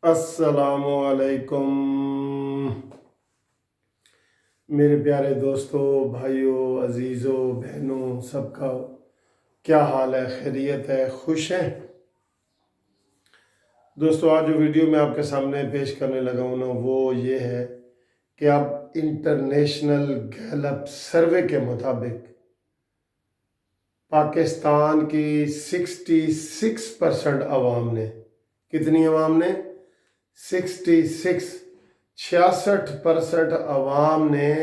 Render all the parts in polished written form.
अस्सलामुअलैकुम मेरे प्यारे दोस्तों, भाइयों, अजीज़ों, बहनों, सबका क्या हाल है? खैरियत है? खुश हैं दोस्तों? आज जो वीडियो मैं आपके सामने पेश करने लगा हूँ ना, वो ये है कि अब इंटरनेशनल गैलप सर्वे के मुताबिक पाकिस्तान की 66% अवाम ने, कितनी अवाम ने? 66% अवाम ने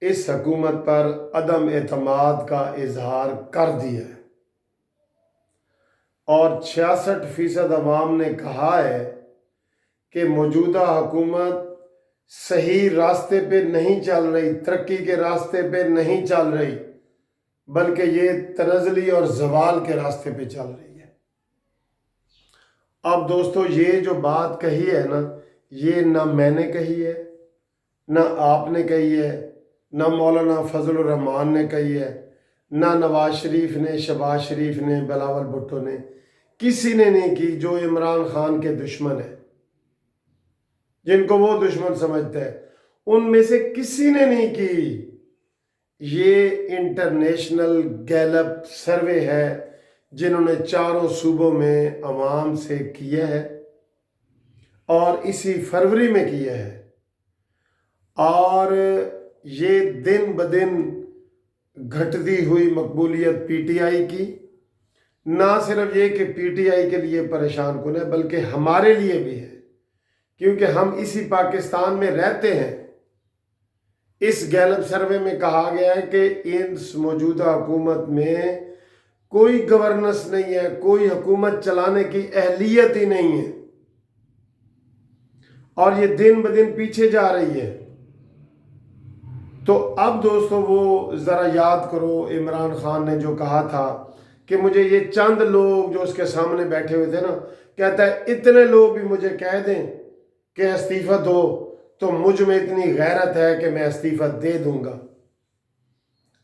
इस हुकूमत पर अदम एतमाद का इजहार कर दिया है और 66% अवाम ने कहा है कि मौजूदा हुकूमत सही रास्ते पे नहीं चल रही, तरक्की के रास्ते पे नहीं चल रही, बल्कि ये तनज़ली और ज़वाल के रास्ते पे चल रही है। अब दोस्तों, ये जो बात कही है ना, ये ना मैंने कही है, ना आपने कही है, ना मौलाना फजल रहमान ने कही है, ना नवाज शरीफ ने, शहबाज शरीफ ने, बिलावल भुट्टो ने, किसी ने नहीं की। जो इमरान खान के दुश्मन है, जिनको वो दुश्मन समझते हैं, उनमें से किसी ने नहीं की। ये इंटरनेशनल गैलप सर्वे है जिन्होंने चारों सूबों में अवाम से किया है और इसी फरवरी में किया है। और ये दिन ब दिन घटती हुई मकबूलियत पीटीआई की, ना सिर्फ ये कि पीटीआई के लिए परेशान कुन है, बल्कि हमारे लिए भी है, क्योंकि हम इसी पाकिस्तान में रहते हैं। इस गैलप सर्वे में कहा गया है कि इस मौजूदा हुकूमत में कोई गवर्नेंस नहीं है, कोई हुकूमत चलाने की अहलियत ही नहीं है और ये दिन ब दिन पीछे जा रही है। तो अब दोस्तों, वो ज़रा याद करो, इमरान खान ने जो कहा था कि मुझे ये चंद लोग जो उसके सामने बैठे हुए थे ना, कहता है इतने लोग भी मुझे कह दें कि इस्तीफ़ा दो, तो मुझ में इतनी गैरत है कि मैं इस्तीफ़ा दे दूंगा।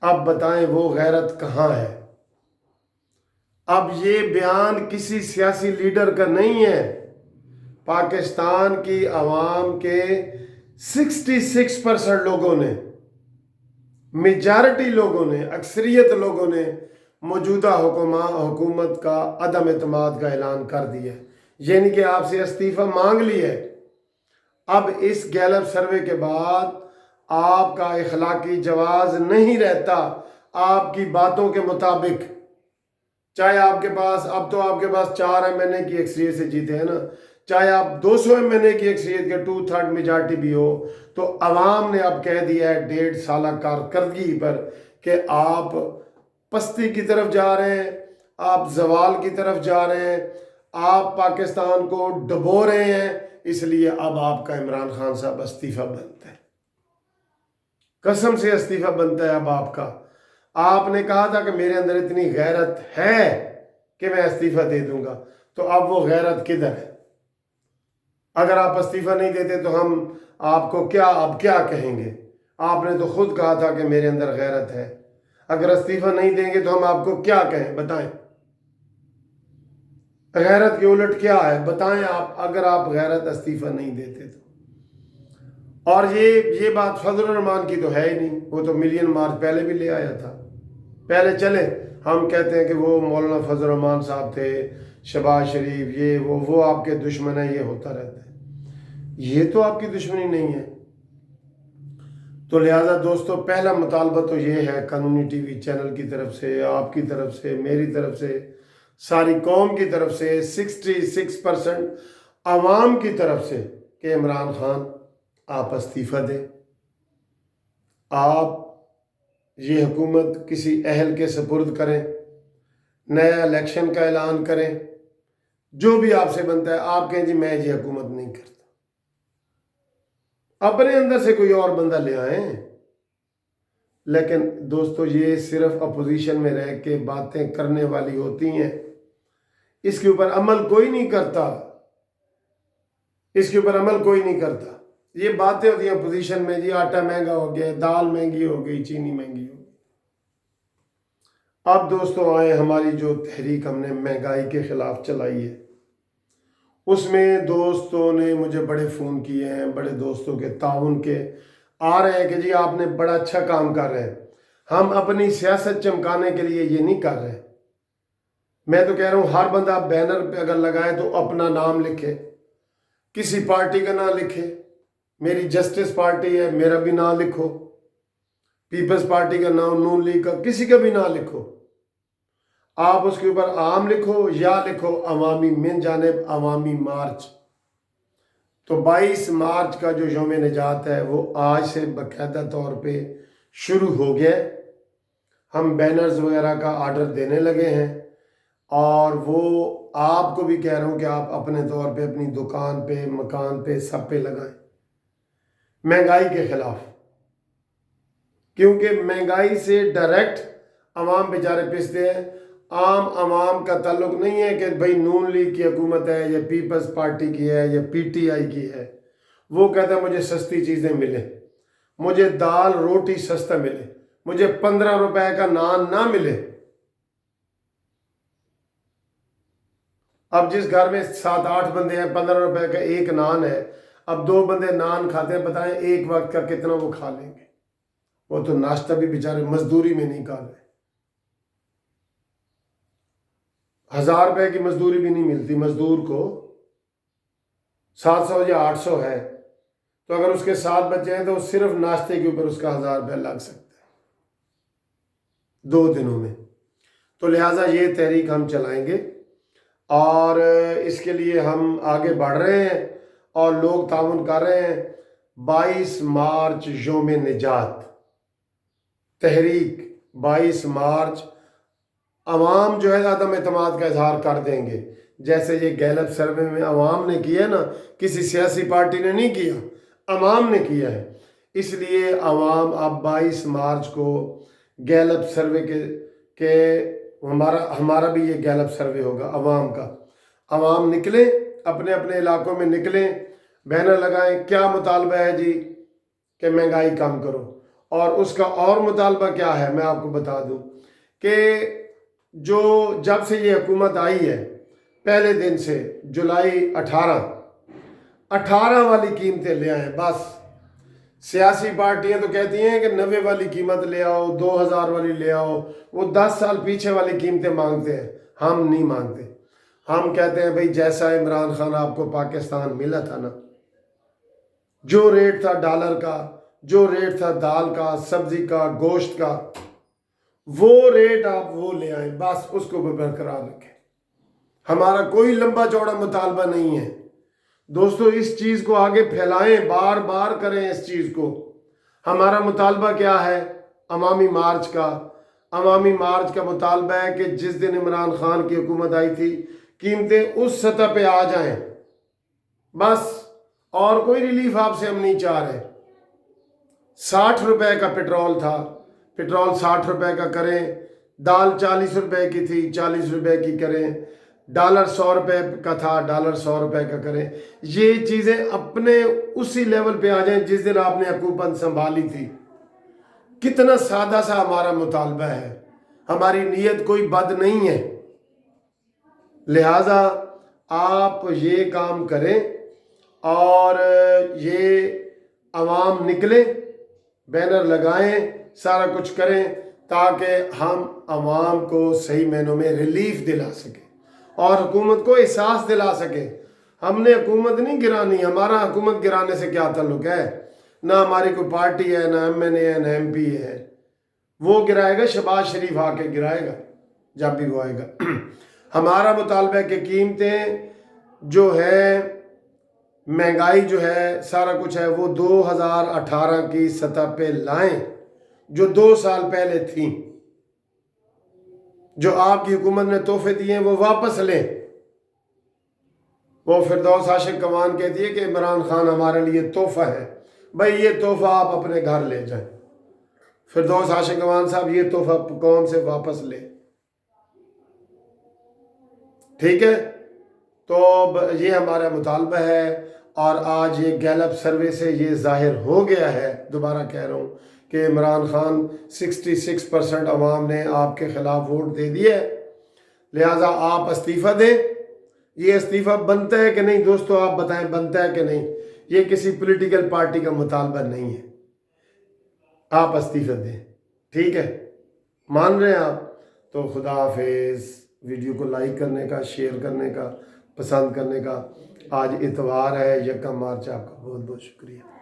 अब बताएं वो गैरत कहाँ है? अब ये बयान किसी सियासी लीडर का नहीं है। पाकिस्तान की आवाम के 66% लोगों ने, मेजॉरिटी लोगों ने, अक्सरियत लोगों ने मौजूदा हुकूमत का अदम एतमाद का ऐलान कर दिया, यानी कि आपसे इस्तीफ़ा मांग लिया है। अब इस गैलप सर्वे के बाद आपका इखलाकी जवाज नहीं रहता आपकी बातों के मुताबिक। चाहे आपके पास, अब तो आपके पास 4 MNA की अक्सरियत से जीते हैं ना, चाहे आप 200 MNA की अक्सरियत के 2/3 मेजॉरिटी भी हो, तो अवाम ने अब कह दिया है 1.5 साल कारकर्दगी पर कि आप पस्ती की तरफ जा रहे हैं, आप जवाल की तरफ जा रहे हैं, आप पाकिस्तान को डुबो रहे हैं। इसलिए अब आपका इमरान खान साहब इस्तीफा बनता है, कसम से इस्तीफा बनता है अब आपका। आपने कहा था कि मेरे अंदर इतनी गैरत है कि मैं इस्तीफा दे दूंगा, तो अब वो गैरत किधर है? अगर आप इस्तीफा नहीं देते तो हम आपको अब क्या कहेंगे? आपने तो खुद कहा था कि मेरे अंदर गैरत है। अगर इस्तीफा नहीं देंगे तो हम आपको क्या कहें? बताएं, गैरत के उलट क्या है? बताएं आप, अगर आप गैरत इस्तीफा नहीं देते तो। और ये बात फजल रहमान की तो है ही नहीं, वो तो मिलियन मार्च पहले भी ले आया था। पहले चले, हम कहते हैं कि वो मौलाना फजल रहमान साहब थे, शहबाज शरीफ, ये वो आपके दुश्मन है, ये होता रहता है। ये तो आपकी दुश्मनी नहीं है। तो लिहाजा दोस्तों, पहला मुतालबा तो ये है कानूनी टीवी चैनल की तरफ से, आपकी तरफ से, मेरी तरफ से, सारी कौम की तरफ से, 66% आवाम की तरफ से कि इमरान खान आप इस्तीफ़ा दें, आप ये हुकूमत किसी अहल के सपुर्द करें, नया इलेक्शन का ऐलान करें, जो भी आपसे बनता है। आप कहें जी मैं ये हुकूमत नहीं करता, अपने अंदर से कोई और बंदा ले आए। लेकिन दोस्तों, ये सिर्फ अपोजिशन में रह के बातें करने वाली होती हैं, इसके ऊपर अमल कोई नहीं करता, इसके ऊपर अमल कोई नहीं करता। ये बातें होती हैं अपोजिशन में, जी आटा महंगा हो गया, दाल महंगी हो गई, चीनी महंगी हो गई। अब दोस्तों आए, हमारी जो तहरीक हमने महंगाई के खिलाफ चलाई है, उसमें दोस्तों ने मुझे बड़े फ़ोन किए हैं, बड़े दोस्तों के ताउन के आ रहे हैं कि जी आपने बड़ा अच्छा काम कर रहे हैं। हम अपनी सियासत चमकाने के लिए ये नहीं कर रहे। मैं तो कह रहा हूँ हर बंदा बैनर पे अगर लगाए तो अपना नाम लिखे, किसी पार्टी का ना लिखे। मेरी जस्टिस पार्टी है, मेरा भी नाम लिखो। पीपल्स पार्टी का नाम, नून लीग का, किसी का भी नाम लिखो। आप उसके ऊपर आम लिखो या लिखो अवामी मिन जानिब अवामी मार्च। तो 22 मार्च का जो यौम निजात है वो आज से बाकायदा तौर पे शुरू हो गया। हम बैनर्स वगैरह का आर्डर देने लगे हैं और वो आपको भी कह रहा हूँ कि आप अपने तौर पे अपनी दुकान पे, मकान पे, सब पे लगाएं महंगाई के खिलाफ। क्योंकि महंगाई से डायरेक्ट अवाम बेचारे पिसते हैं। आम अवाम का ताल्लुक नहीं है कि भाई नून लीग की हुकूमत है या पीपल्स पार्टी की है या पीटीआई की है। वो कहता है मुझे सस्ती चीज़ें मिले, मुझे दाल रोटी सस्ता मिले, मुझे 15 रुपए का नान ना मिले। अब जिस घर में 7-8 बंदे हैं, 15 रुपए का एक नान है। अब 2 बंदे नान खाते हैं, बताएं एक वक्त का कितना वो खा लेंगे? वो तो नाश्ता भी बेचारे मजदूरी में नहीं कर रहे। 1000 रुपए की मजदूरी भी नहीं मिलती मजदूर को, 700 या 800 है। तो अगर उसके 7 बच्चे हैं तो सिर्फ नाश्ते के ऊपर उसका 1000 रुपया लग सकता है 2 दिनों में। तो लिहाजा ये तहरीक हम चलाएंगे और इसके लिए हम आगे बढ़ रहे हैं और लोग ताउन कर रहे हैं। 22 मार्च यौम निजात तहरीक, 22 मार्च अवाम जो है अदम एतमाद का इजहार कर देंगे। जैसे ये गैलप सर्वे में अवाम ने किया ना, किसी सियासी पार्टी ने नहीं किया, अवाम ने किया है। इसलिए अवाम अब 22 मार्च को गैलप सर्वे के हमारा भी ये गैलप सर्वे होगा अवाम का। अवाम निकले, अपने अपने इलाकों में निकलें, बैनर लगाएं, क्या मुतालबा है जी कि महंगाई कम करो। और उसका और मुतालबा क्या है मैं आपको बता दूं कि जो जब से ये हुकूमत आई है पहले दिन से जुलाई 18 वाली कीमतें ले आए। बस सियासी पार्टियां तो कहती हैं कि 90 वाली कीमत ले आओ, 2000 वाली ले आओ। वो 10 साल पीछे वाली कीमतें मांगते हैं, हम नहीं मांगते। हम कहते हैं भाई जैसा इमरान खान आपको पाकिस्तान मिला था ना, जो रेट था डॉलर का, जो रेट था दाल का, सब्जी का, गोश्त का, वो रेट आप वो ले आए, बस उसको भी बरकरार रखें। हमारा कोई लंबा चौड़ा मुतालबा नहीं है। दोस्तों इस चीज़ को आगे फैलाएं, बार बार करें इस चीज़ को। हमारा मुतालबा क्या है अवामी मार्च का? अवामी मार्च का मुतालबा है कि जिस दिन इमरान खान की हुकूमत आई थी कीमतें उस सतह पे आ जाएं, बस। और कोई रिलीफ आपसे हम नहीं चाह रहे। 60 रुपए का पेट्रोल था, पेट्रोल 60 रुपए का करें। दाल 40 रुपए की थी, 40 रुपए की करें। डॉलर 100 रुपए का था, डॉलर 100 रुपए का करें। ये चीज़ें अपने उसी लेवल पे आ जाएं जिस दिन आपने हुकूमत संभाली थी। कितना सादा सा हमारा मुतालबा है, हमारी नीयत कोई बद नहीं है। लिहाजा आप ये काम करें और ये अवाम निकले, बैनर लगाएं, सारा कुछ करें ताकि हम अवाम को सही मायनों में रिलीफ दिला सकें और हुकूमत को एहसास दिला सकें। हमने हुकूमत नहीं गिरानी, हमारा हुकूमत गिराने से क्या ताल्लुक है? ना हमारी कोई पार्टी है, ना MNA है, ना MP है। वो गिराएगा, शहबाज शरीफ आके गिराएगा जब भी वो आएगा। हमारा मुतालबा कि कीमतें जो है, महंगाई जो है, सारा कुछ है वो 2018 की सतह पे लाएं, जो 2 साल पहले थी। जो आपकी हुकूमत ने तोहफे दिए वो वापस लें। वो फिरदौस आशिक कमान कहती है कि इमरान खान हमारे लिए तोहफा है। भाई ये तोहफा आप अपने घर ले जाएं। फिरदौस आशिक कमान साहब ये तोहफा कौम से वापस ले, ठीक है? तो ये हमारा मुतालबा है और आज ये गैलप सर्वे से ये जाहिर हो गया है, दोबारा कह रहा हूँ, कि इमरान खान 66% अवाम ने आपके खिलाफ वोट दे दिए। लिहाजा आप इस्तीफ़ा दें, ये इस्तीफ़ा बनता है कि नहीं दोस्तों, आप बताएं बनता है कि नहीं। ये किसी पॉलिटिकल पार्टी का मुतालबा नहीं है, आप इस्तीफ़ा दें, ठीक है, मान रहे हैं आप। तो खुदा हाफिज़। वीडियो को लाइक करने का, शेयर करने का, पसंद करने का। आज इतवार है, 1 मार्च, आपका बहुत बहुत शुक्रिया।